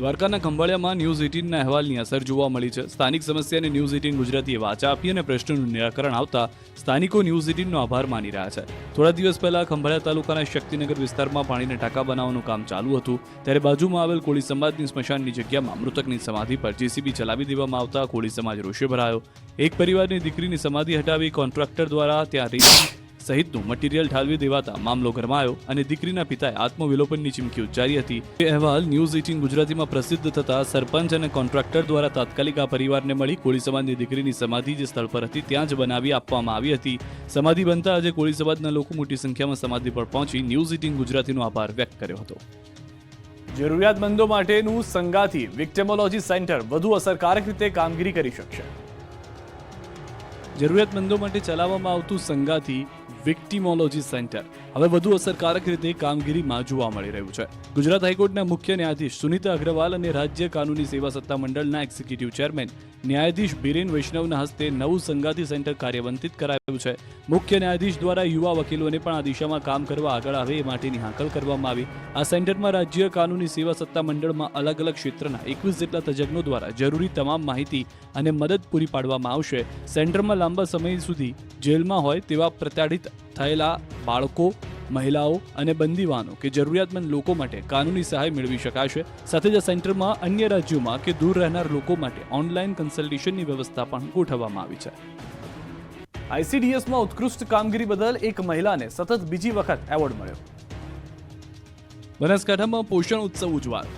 દ્વારકાના ખંભાળિયામાં ન્યૂઝ 18ના અહેવાલની અસર જોવા મળી છે. સ્થાનિક સમસ્યાને ન્યૂઝ 18 ગુજરાતીએ વાચા આપી અને પ્રશ્નનું નિરાકરણ આવતા સ્થાનિકો ન્યૂઝ 18નો આભાર માની રહ્યા છે. થોડા દિવસ પહેલા ખંભાળિયા તાલુકાના શક્તિનગર વિસ્તારમાં પાણીના ટાંકા બનાવવાનું કામ ચાલુ હતું, ત્યારે બાજુમાં આવેલ કોળી સમાજની સ્મશાનની જગ્યામાં મૃતકની સમાધિ પર JCB ચલાવી દેવામાં આવતા કોળી સમાજ રોષે ભરાયો. એક પરિવારની દીકરીની સમાધિ હટાવી કોન્ટ્રાક્ટર દ્વારા ત્યાં રેતી સહિતનું મટીરીયલ ઠાલવી દેવાતા મામલો ગરમાયો અને દીકરીના પિતાએ આત્મવિલોપનની ચીમકી ઉચ્ચારી હતી. એ અહેવાલ ન્યૂઝ 18 ગુજરાતીમાં પ્રસિદ્ધ થતા સરપંચ અને કોન્ટ્રાક્ટર દ્વારા તાત્કાલિક આ પરિવારને મળી કોળી સમાજની દીકરીની સમાધિ જે સ્થળ પર હતી ત્યાં જ બનાવી આપવામાં આવી હતી. સમાધિ બનતા આજે કોળી સમાજના લોકો મોટી સંખ્યામાં સમાધિ પર પહોંચી ન્યૂઝ 18 ગુજરાતીનો આભાર વ્યક્ત કર્યો હતો. જરૂરિયાતમંદો માટેનું સંગાથી વિક્ટિમોલોજી સેન્ટર વધુ અસરકારક રીતે કામગીરી કરી શકશે. જરૂરિયાતમંદો માટે ચલાવવામાં આવતું સંગાથી વિક્ટિમોલોજી સેન્ટર હવે વધુ અસરકારક રીતે કામગીરીમાં જોવા મળી રહ્યું છે. ગુજરાત હાઈકોર્ટના મુખ્ય ન્યાયાધીશ સુનીતા અગ્રવાલ અને રાજ્ય કાનૂની સેવા સત્તા મંડળના એક્ઝિક્યુટિવ ચેરમેન ન્યાયાધીશ બિરેન વૈષ્ણવના હસ્તે નવું સંગાથી સેન્ટર કાર્યાન્વિત કરાયું છે. મુખ્ય ન્યાયાધીશ દ્વારા યુવા વકીલોને પણ આ દિશામાં કામ કરવા આગળ આવે એ માટેની હાકલ કરવામાં આવી. આ સેન્ટરમાં રાજ્ય કાનૂની સેવા સત્તા મંડળમાં અલગ અલગ ક્ષેત્રના 21 જેટલા તજજ્ઞો દ્વારા જરૂરી તમામ માહિતી અને મદદ પૂરી પાડવામાં આવશે. સેન્ટરમાં લાંબા સમય સુધી જેલમાં હોય તેવા પ્રતાડિત થયેલા બાળકો, મહિલાઓ અને બંદીવાનો કે જરૂરિયાતમંદ લોકો માટે કાનૂની સહાય મેળવી શકાશે. સાથે જ સેન્ટરમાં અન્ય રાજ્યોમાં કે દૂર રહેનાર લોકો માટે ઓનલાઈન કન્સલ્ટેશનની વ્યવસ્થા પણ ગોઠવવામાં આવી છે. ICDSમાં ઉત્કૃષ્ટ કામગીરી બદલ એક મહિલાને સતત બીજી વખત એવોર્ડ મળ્યો. બનાસકાંઠામાં પોષણ ઉત્સવ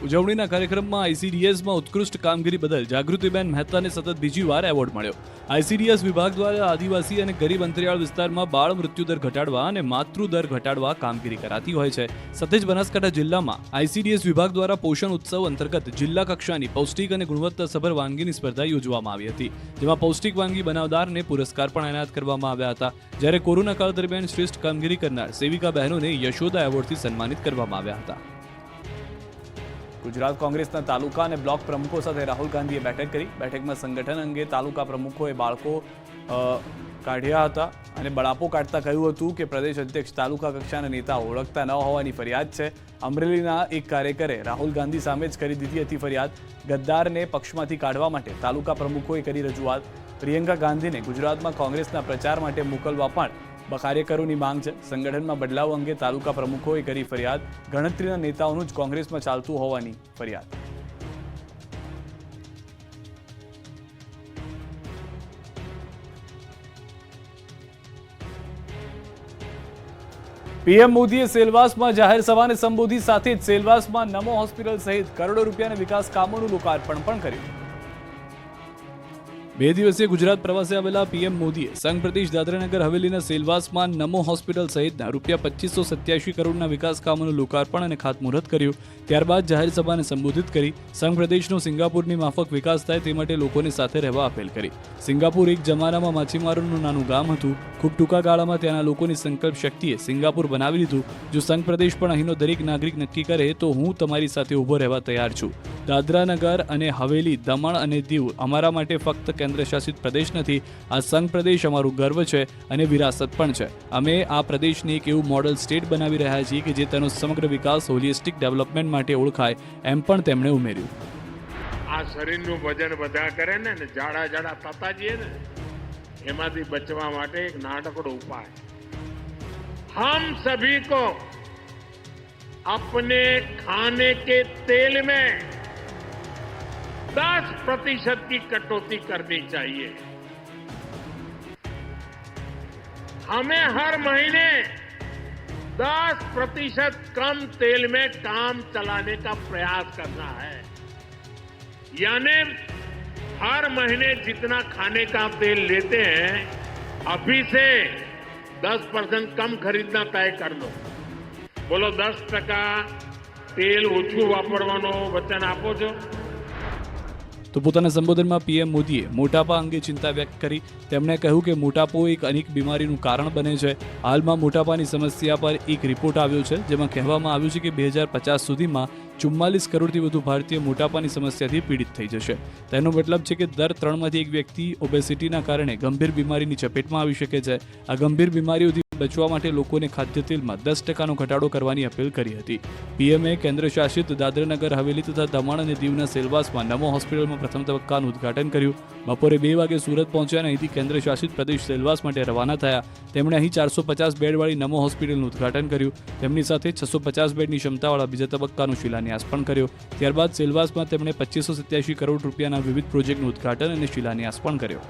ઉજવણીના કાર્યક્રમમાં આઈસીડીએસમાં ઉત્કૃષ્ટ કામગીરી બદલ જાગૃતિબેન મહેતાને સતત બીજી વાર એવોર્ડ મળ્યો. આઈસીડીએસ વિભાગ દ્વારા આદિવાસી અને ગરીબ અંતરિયાળ વિસ્તારમાં બાળ મૃત્યુદર ઘટાડવા અને માતૃદર ઘટાડવા કામગીરી કરાતી હોય છે. સાથે જ બનાસકાંઠા જિલ્લામાં આઈસીડીએસ વિભાગ દ્વારા પોષણ ઉત્સવ અંતર્ગત જિલ્લા કક્ષાની પૌષ્ટિક અને ગુણવત્તાસભર વાનગીની સ્પર્ધા યોજવામાં આવી હતી, જેમાં પૌષ્ટિક વાનગી બનાવનારને પુરસ્કાર પણ એનાયત કરવામાં આવ્યા હતા. જ્યારે કોરોના કાળ દરમિયાન શ્રેષ્ઠ કામગીરી કરનાર સેવિકા બહેનોને યશોદા એવોર્ડથી સન્માનિત કરવામાં આવ્યા હતા. ગુજરાત કોંગ્રેસના તાલુકા અને બ્લોક પ્રમુખો સાથે રાહુલ ગાંધીએ બેઠક કરી. બેઠકમાં સંગઠન અંગે તાલુકા પ્રમુખોએ બાળકો કાઢ્યા હતા અને બળાપો કાઢતા કહ્યું હતું કે પ્રદેશ અધ્યક્ષ તાલુકા કક્ષાના નેતાઓ ઓળખતા ન હોવાની ફરિયાદ છે. અમરેલીના એક કાર્યકરે રાહુલ ગાંધી સામે જ કરી દીધી હતી ફરિયાદ. ગદ્દારને પક્ષમાંથી કાઢવા માટે તાલુકા પ્રમુખોએ કરી રજૂઆત. પ્રિયંકા ગાંધીને ગુજરાતમાં કોંગ્રેસના પ્રચાર માટે મોકલવા પણ કાર્યકરોની માંગ છે. સંગઠનમાં બદલાવ અંગે તાલુકા પ્રમુખોએ કરી ફરિયાદ. ગણતરીના નેતાઓનું જ કોંગ્રેસમાં ચાલતું હોવાની ફરિયાદ. પીએમ મોદીએ સેલવાસમાં જાહેર સભાને સંબોધી. સાથે જ સેલવાસમાં નમો હોસ્પિટલ સહિત કરોડો રૂપિયાના વિકાસ કામોનું લોકાર્પણ પણ કર્યું. 2 દિવસીય ગુજરાત પ્રવાસે આવેલા પીએમ મોદીએ સંઘ પ્રદેશ દાદરાનગર હવેલીના સેલવાસમાં નમો હોસ્પિટલ સહિતના ₹2587 કરોડના વિકાસ કામોનું લોકાર્પણ અને ખાતમુહૂર્ત કર્યું. ત્યારબાદ જાહેર સભાને સંબોધિત કરી. સંઘ પ્રદેશનો સિંગાપુરની માફક વિકાસ થાય તે માટે લોકોને સાથે રહેવા અપીલ કરી. સિંગાપુર એક જમાનામાં માછીમારોનું નાનું ગામ હતું. ખૂબ ટૂંકા ગાળામાં ત્યાંના લોકોની સંકલ્પ શક્તિએ સિંગાપુર બનાવી લીધું. જો સંઘ પ્રદેશ પણ અહીંનો દરેક નાગરિક નક્કી કરે તો હું તમારી સાથે ઊભો રહેવા તૈયાર છું. દાદરાનગર અને હવેલી, દમણ અને દીવ અમારા માટે ફક્ત કેન્દ્રશાસિત પ્રદેશ નથી. આ સંઘ પ્રદેશ અમારું ગર્વ છે અને વિરાસત પણ છે. અમે આ પ્રદેશને એક એવું મોડલ સ્ટેટ બનાવી રહ્યા છીએ કે જે તેનો સમગ્ર વિકાસ હોલિસ્ટિક ડેવલપમેન્ટ માટે ઓળખાય, એમ પણ તેમણે ઉમેર્યું. આ શરીરનું વજન વધા કરે ને જાડા થતા જઈએ ને, એમાંથી બચવા માટે એક નાનકડો ઉપાય. हम सभी को अपने खाने के तेल में 10% की कटौती करनी चाहिए. हमें हर महीने 10% कम तेल में काम चलाने का प्रयास करना है. यानी हर महीने जितना खाने का तेल लेते हैं अभी से 10% कम खरीदना तय कर लो. बोलो 10% तेल ઓછું વાપરવાનો વચન આપો છો. તો પોતાના સંબોધનમાં પીએમ મોદીએ મોટાપા અંગે ચિંતા વ્યક્ત કરી. તેમણે કહ્યું કે મોટાપો એક અનેક બીમારીનું કારણ બને છે. હાલમાં મોટાપાની સમસ્યા પર એક રિપોર્ટ આવ્યો છે, જેમાં કહેવામાં આવ્યું છે કે 2050 સુધીમાં 44 કરોડથી વધુ ભારતીય મોટાપાની સમસ્યાથી પીડિત થઈ જશે. તેનો મતલબ છે કે દર 3માંથી એક વ્યક્તિ ઓબેસિટીના કારણે ગંભીર બીમારીની ચપેટમાં આવી શકે છે. આ ગંભીર બીમારીઓથી બચવા માટે લોકોને ખાદ્ય તેલમાં 10%નો ઘટાડો કરવાની અપીલ કરી હતી. પીએમએ કેન્દ્ર શાસિત દાદરાનગર હવેલી તથા દમણ અને દીવના સેલવાસમાં નમો હોસ્પિટલમાં પ્રથમ તબક્કાનું ઉદ્ઘાટન કર્યું. બપોરે 2 વાગે સુરત પહોંચ્યા અને અહીંથી કેન્દ્ર શાસિત પ્રદેશ સેલવાસ માટે રવાના થયા. તેમણે અહીં 450 બેડવાળી નમો હોસ્પિટલનું ઉદ્ઘાટન કર્યું. તેમની સાથે 650 બેડની ક્ષમતાવાળા બીજા તબક્કાનો શિલાન્યાસ પણ કર્યો. ત્યારબાદ સેલવાસમાં તેમણે 2587 કરોડ રૂપિયાના વિવિધ પ્રોજેક્ટનું ઉદ્ઘાટન અને શિલાન્યાસ પણ કર્યો.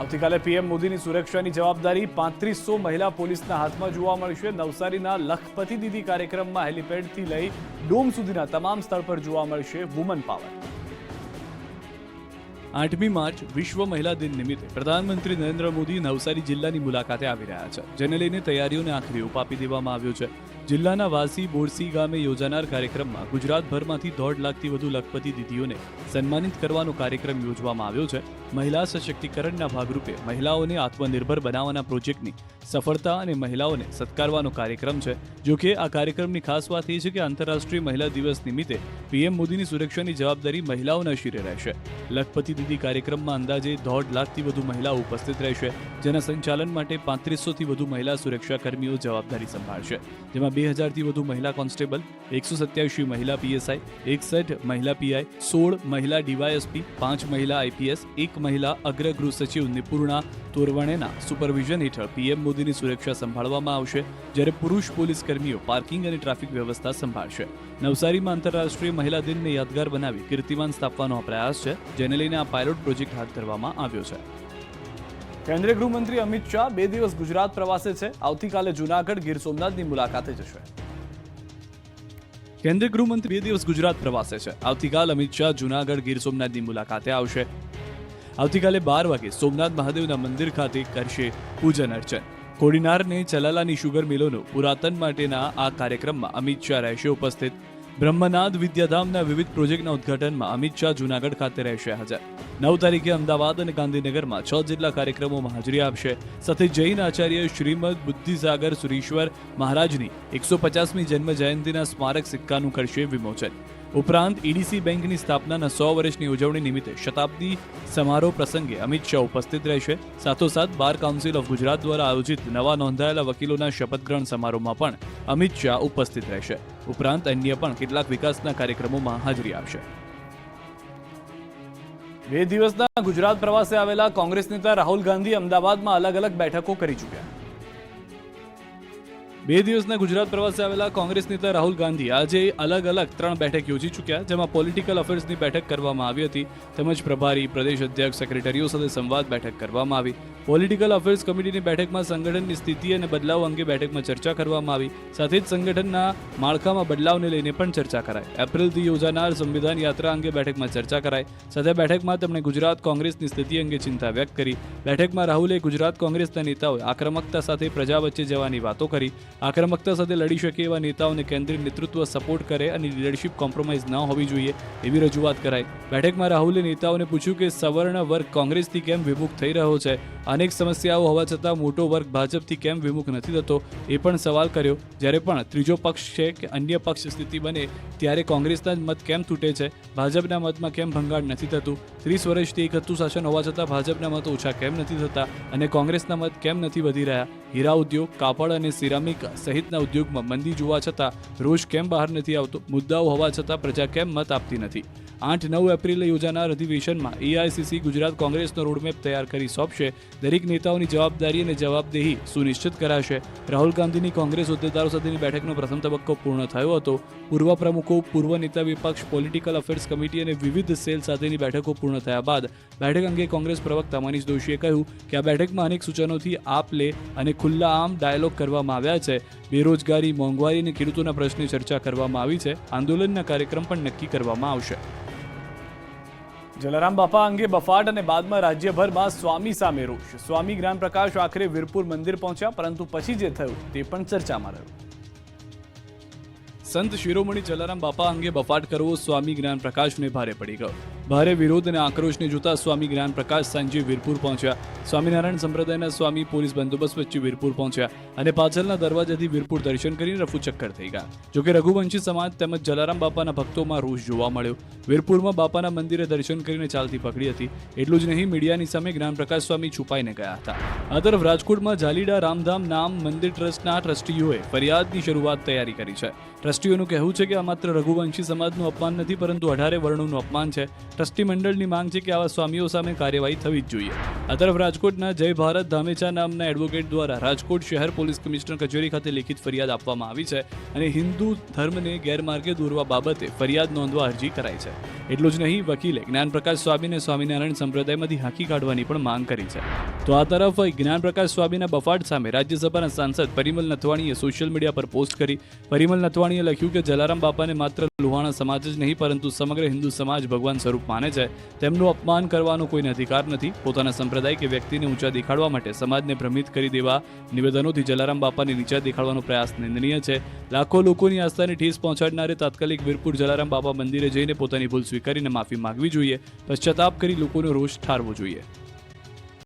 આવતીકાલે પીએમ મોદીની સુરક્ષાની જવાબદારી 3500 મહિલા પોલીસના હાથમાં જોવા મળશે. નવસારીના લખપતિ દીદી કાર્યક્રમમાં હેલિપેડથી લઈ ડોમ સુધીના તમામ સ્થળ પર જોવા મળશે વુમન પાવર. 8મી માર્ચ વિશ્વ મહિલા દિન નિમિત્તે પ્રધાનમંત્રી નરેન્દ્ર મોદી નવસારી જિલ્લાની મુલાકાતે આવી રહ્યા છે, જેને લઈને તૈયારીઓને આખરી ઓપ આપી દેવામાં આવ્યો છે. જિલ્લાના વાસી બોરસી ગામે યોજાનાર કાર્યક્રમમાં ગુજરાતભરમાંથી 1.5 લાખથી વધુ લખપતિ દીદીઓને સન્માનિત કરવાનો કાર્યક્રમ યોજવામાં આવ્યો છે. મહિલા સશક્તિકરણના ભાગરૂપે મહિલાઓને આત્મનિર્ભર બનાવવાના પ્રોજેક્ટની સફળતા અને મહિલાઓને સત્કારવાનો કાર્યક્રમ છે. જોકે આ કાર્યક્રમની ખાસ વાત એ છે કે આંતરરાષ્ટ્રીય મહિલા દિવસ નિમિત્તે પીએમ મોદીની સુરક્ષાની જવાબદારી મહિલાઓના શિરે રહેશે. લખપતિ દીદી કાર્યક્રમમાં અંદાજે 1.5 લાખથી વધુ મહિલાઓ ઉપસ્થિત રહેશે, જેના સંચાલન માટે 3500થી વધુ મહિલા સુરક્ષા કર્મીઓ જવાબદારી સંભાળશે. જેમાં 2000થી વધુ મહિલા કોન્સ્ટેબલ, 187 મહિલા પીએસઆઈ, 61 મહિલા પીઆઈ, 16 મહિલા ડીવાયએસપી, 5 મહિલા આઈપીએસ, 1 મહિલા અગ્ર ગૃહ સચિવ નિપુર્ણા તોરવણેના સુપરવિઝન હેઠળ પીએમ મોદીની સુરક્ષા સંભાળવામાં આવશે, જ્યારે પુરુષ પોલીસ કર્મીઓ પાર્કિંગ અને ટ્રાફિક વ્યવસ્થા સંભાળશે. નવસારીમાં આંતરરાષ્ટ્રીય મહિલા દિનને યાદગાર બનાવી કીર્તિમાન સ્થાપવાનો આ પ્રયાસ છે, જેને લઈને આ પાયલોટ પ્રોજેક્ટ હાથ ધરવામાં આવ્યો છે. કેન્દ્રીય ગૃહમંત્રી અમિત શાહ 2 દિવસ ગુજરાત પ્રવાસે છે. આવતીકાલે જૂનાગઢ, ગીર સોમનાથની મુલાકાતે જશે. કેન્દ્રીય ગૃહમંત્રી 2 દિવસ ગુજરાત પ્રવાસે છે. આવતીકાલ અમિત શાહ જૂનાગઢ ગીર સોમનાથની મુલાકાતે આવશે. આવતીકાલે 12 વાગે સોમનાથ મહાદેવના મંદિર ખાતે કરશે પૂજન અર્ચન. કોડીનારને ચલાલાની શુગર મિલોનું પુરાતન માટેના આ કાર્યક્રમમાં અમિત શાહ રહેશે ઉપસ્થિત. બ્રહ્મનાદ વિદ્યાધામના વિવિધ પ્રોજેક્ટના ઉદ્ઘાટનમાં અમિત શાહ જૂનાગઢ ખાતે રહેશે હાજર. 9 તારીખે અમદાવાદ અને ગાંધીનગરમાં 6 જેટલા કાર્યક્રમોમાં હાજરી આપશે. સાથે જૈન આચાર્ય શ્રીમદ બુદ્ધિસાગર સુરીશ્વર મહારાજની 150મી જન્મ જયંતિના સ્મારક સિક્કાનું કરશે વિમોચન. ઉપરાંત ઈડીસી બેંકની સ્થાપનાના 100 વર્ષની ઉજવણી નિમિત્તે શતાબ્દી સમારોહ પ્રસંગે અમિત શાહ ઉપસ્થિત રહેશે. સાથોસાથ બાર કાઉન્સિલ ઓફ ગુજરાત દ્વારા આયોજિત નવા નોંધાયેલા વકીલોના શપથગ્રહણ સમારોહમાં પણ અમિત શાહ ઉપસ્થિત રહેશે. ઉપરાંત અન્ય પણ કેટલાક વિકાસના કાર્યક્રમોમાં હાજરી આપશે. 2 દિવસના ગુજરાત પ્રવાસે આવેલા કોંગ્રેસ નેતા રાહુલ ગાંધી અમદાવાદમાં અલગ અલગ બેઠકો કરી ચૂક્યા. 2 દિવસના ગુજરાત પ્રવાસે આવેલા કોંગ્રેસ નેતા રાહુલ ગાંધી આજે અલગ અલગ 3 બેઠક યોજી ચૂક્યા, જેમાં પોલિટિકલ અફેર્સની બેઠક કરવામાં આવી હતી તેમજ પ્રભારી, પ્રદેશ અધ્યક્ષ, સેક્રેટરીઓ સાથે સંવાદ બેઠક કરવામાં આવી. પોલિટિકલ અફેર્સ કમિટીની બેઠકમાં સંગઠનની સ્થિતિ અને બદલાવ અંગે બેઠકમાં ચર્ચા કરવામાં આવી. સાથે જ સંગઠનના માળખામાં બદલાવને લઈને પણ ચર્ચા કરાઈ. એપ્રિલથી યોજાનાર સંવિધાન યાત્રા અંગે બેઠકમાં ચર્ચા કરાઈ. સાથે બેઠકમાં તેમણે ગુજરાત કોંગ્રેસની સ્થિતિ અંગે ચિંતા વ્યક્ત કરી. બેઠકમાં રાહુલે ગુજરાત કોંગ્રેસના નેતાઓએ આક્રમકતા સાથે પ્રજા વચ્ચે જવાની વાતો કરી. આક્રમકતા સાથે લડી શકે એવા નેતાઓને કેન્દ્રીય નેતૃત્વ સપોર્ટ કરે અને લીડરશિપ કોમ્પ્રોમાઇઝ ન હોવી જોઈએ એવી રજૂઆત કરાઈ. બેઠકમાં રાહુલે નેતાઓને પૂછ્યું કે સવર્ણ વર્ગ કોંગ્રેસથી કેમ વિમુખ થઈ રહ્યો છે. અનેક સમસ્યાઓ હોવા છતાં મોટો વર્ગ ભાજપથી કેમ વિમુખ નથી થતો એ પણ સવાલ કર્યો. જ્યારે પણ ત્રીજો પક્ષ છે કે અન્ય પક્ષ સ્થિતિ બને ત્યારે કોંગ્રેસના મત કેમ તૂટે છે, ભાજપના મતમાં કેમ ભંગાણ નથી થતું. 30 વર્ષથી એક હતું શાસન હોવા છતાં ભાજપના મત ઓછા કેમ નથી થતા અને કોંગ્રેસના મત કેમ નથી વધી રહ્યા. હીરા ઉદ્યોગ, કાપડ અને સિરામિક સહિતના ઉદ્યોગમાં મંદી જોવા છતાં રોજ કેમ બહાર નથી આવતો. મુદ્દાઓ હોવા છતાં પ્રજા કેમ મત આપતી નથી. 8-9 એપ્રિલે યોજાનાર અધિવેશનમાં એઆઈસીસી ગુજરાત કોંગ્રેસનો રોડમેપ તૈયાર કરી સોંપશે. દરેક નેતાઓની જવાબદારી અને જવાબદેહી સુનિશ્ચિત કરાશે. રાહુલ ગાંધીની કોંગ્રેસ હોદ્દેદારો સાથેની બેઠકનો પ્રથમ તબક્કો પૂર્ણ થયો હતો. પૂર્વ પ્રમુખો, પૂર્વ નેતા વિપક્ષ, પોલિટિકલ અફેર્સ કમિટી અને વિવિધ સેલ સાથેની બેઠકો પૂર્ણ થયા બાદ બેઠક અંગે કોંગ્રેસ પ્રવક્તા મનીષ દોશીએ કહ્યું કે આ બેઠકમાં અનેક સૂચનોથી આપ લે અને ખુલ્લા આમ ડાયલોગ કરવામાં આવ્યા છે. બેરોજગારી, મોંઘવારી અને ખેડૂતોના પ્રશ્ને ચર્ચા કરવામાં આવી છે. આંદોલનના કાર્યક્રમ પણ નક્કી કરવામાં આવશે. જલારામ બાપા અંગે બફાટ અને બાદમાં રાજ્યભરમાં સ્વામી સામે રોષ. સ્વામી જ્ઞાન પ્રકાશ આખરે વીરપુર મંદિર પહોંચ્યા, પરંતુ પછી જે થયું તે પણ ચર્ચામાં રહ્યું. સંત શિરોમણી જલારામ બાપા અંગે બફાટ કરવો સ્વામી જ્ઞાન પ્રકાશને ભારે પડી ગયો. ભારે વિરોધ અને આક્રોશને જોતા સ્વામી જ્ઞાન પ્રકાશ સાંજે વીરપુર પહોંચ્યા. સ્વામિનારાયણ સંપ્રદાયના સ્વામી પોલીસ બંદોબસ્ત વચ્ચે વીરપુર પહોંચ્યા અને પાછળના દરવાજાથી વીરપુર દર્શન કરીને રફુચક્કર થઈ ગયા. જોકે રઘુવંશી સમાજ તેમજ જલારામ બાપાના ભક્તોમાં રોષ જોવા મળ્યો. વીરપુરમાં બાપાના મંદિરે દર્શન કરીને ચાલતી પકડી હતી. એટલું જ નહીં, મીડિયાની સામે જ્ઞાન પ્રકાશ સ્વામી છુપાઈને ગયા હતા. આ તરફ રાજકોટમાં જાલીડા રામધામ નામ મંદિર ટ્રસ્ટના ટ્રસ્ટીઓએ ફરિયાદની શરૂઆત તૈયારી કરી છે. ટ્રસ્ટીઓનું કહેવું છે કે આ માત્ર રઘુવંશી સમાજનું અપમાન નથી, પરંતુ 18 વર્ણોનું અપમાન છે. ટ્રસ્ટી મંડળની માંગ છે કે આવા સ્વામીઓ સામે કાર્યવાહી થવી જ જોઈએ. આ તરફ રાજકોટના જય ભારત ધામેચા નામના એડવોકેટ દ્વારા રાજકોટ શહેર પોલીસ કમિશનર કચેરી ખાતે લેખિત ફરિયાદ આપવામાં આવી છે અને હિન્દુ ધર્મને ગેરમાર્ગે દોરવા બાબતે ફરિયાદ નોંધવા અરજી કરાઈ છે. એટલું જ નહીં, વકીલે જ્ઞાન પ્રકાશ સ્વામીને સ્વામિનારાયણ સંપ્રદાયમાંથી હાંકી કાઢવાની પણ માંગ કરી છે. તો આ તરફ જ્ઞાન પ્રકાશ સ્વામીના બફાટ સામે રાજ્યસભાના સાંસદ પરિમલ નથવાણીએ સોશિયલ મીડિયા પર પોસ્ટ કરી. પરિમલ નથવાણીએ લખ્યું કે જલારામ બાપાને માત્ર લુહાણા સમાજ જ નહીં, પરંતુ સમગ્ર હિન્દુ સમાજ ભગવાન સ્વરૂપ માને છે. તેમનું અપમાન કરવાનો કોઈને અધિકાર નથી. પોતાના સંપ્રદાય કે વ્યક્તિને ઊંચા દેખાડવા માટે સમાજને ભ્રમિત કરી દેવા નિવેદનોથી જલારામ બાપાને નીચા દેખાડવાનો પ્રયાસ નિંદનીય છે. લાખો લોકોની આસ્થાને ઠેસ પહોંચાડનારે તાત્કાલિક વીરપુર જલારામ બાપા મંદિરે જઈને પોતાની ભૂલ સ્વીકારીને માફી માંગવી જોઈએ. પશ્ચાતાપ કરી લોકોનો રોષ ઠારવો જોઈએ.